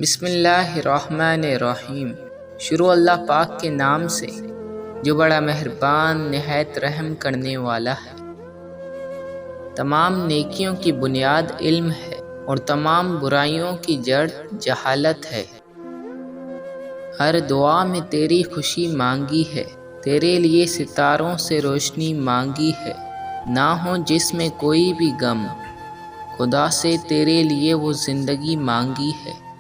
بسم اللہ الرحمن الرحیم۔ شروع اللہ پاک کے نام سے جو بڑا مہربان نہایت رحم کرنے والا ہے۔ تمام نیکیوں کی بنیاد علم ہے اور تمام برائیوں کی جڑ جہالت ہے۔ ہر دعا میں تیری خوشی مانگی ہے، تیرے لیے ستاروں سے روشنی مانگی ہے، نہ ہو جس میں کوئی بھی غم، خدا سے تیرے لیے وہ زندگی مانگی ہے۔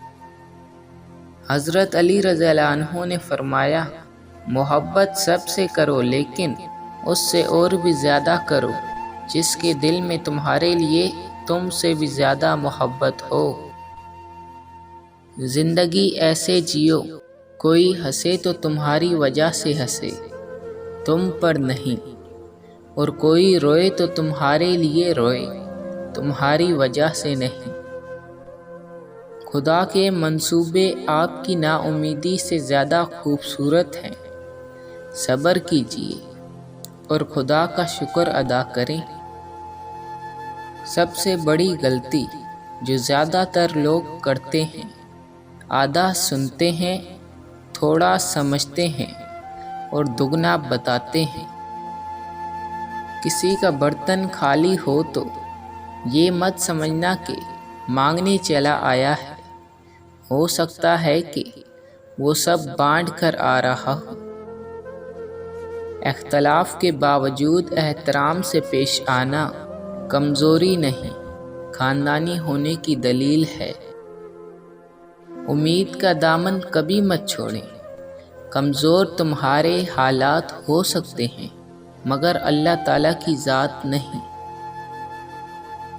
حضرت علی رضی اللہ عنہ نے فرمایا، محبت سب سے کرو لیکن اس سے اور بھی زیادہ کرو جس کے دل میں تمہارے لیے تم سے بھی زیادہ محبت ہو۔ زندگی ایسے جیو، کوئی ہنسے تو تمہاری وجہ سے ہنسے، تم پر نہیں، اور کوئی روئے تو تمہارے لیے روئے، تمہاری وجہ سے نہیں۔ خدا کے منصوبے آپ کی نا امیدی سے زیادہ خوبصورت ہیں۔ صبر کیجیے اور خدا کا شکر ادا کریں۔ سب سے بڑی غلطی جو زیادہ تر لوگ کرتے ہیں، آدھا سنتے ہیں، تھوڑا سمجھتے ہیں اور دگنا بتاتے ہیں۔ کسی کا برتن خالی ہو تو یہ مت سمجھنا کہ مانگنے چلا آیا ہے، ہو سکتا ہے کہ وہ سب بانٹ کر آ رہا ہو۔ اختلاف کے باوجود احترام سے پیش آنا کمزوری نہیں، خاندانی ہونے کی دلیل ہے۔ امید کا دامن کبھی مت چھوڑیں۔ کمزور تمہارے حالات ہو سکتے ہیں مگر اللہ تعالیٰ کی ذات نہیں۔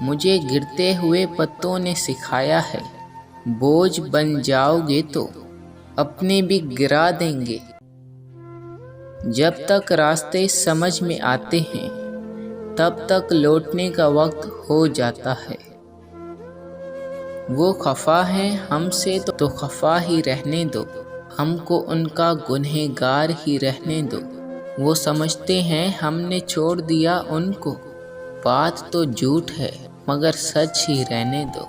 مجھے گرتے ہوئے پتوں نے سکھایا ہے، بوجھ بن جاؤ گے تو اپنے بھی گرا دیں گے۔ جب تک راستے سمجھ میں آتے ہیں تب تک لوٹنے کا وقت ہو جاتا ہے۔ وہ خفا ہیں ہم سے تو خفا ہی رہنے دو، ہم کو ان کا گنہگار ہی رہنے دو۔ وہ سمجھتے ہیں ہم نے چھوڑ دیا ان کو، بات تو جھوٹ ہے مگر سچ ہی رہنے دو۔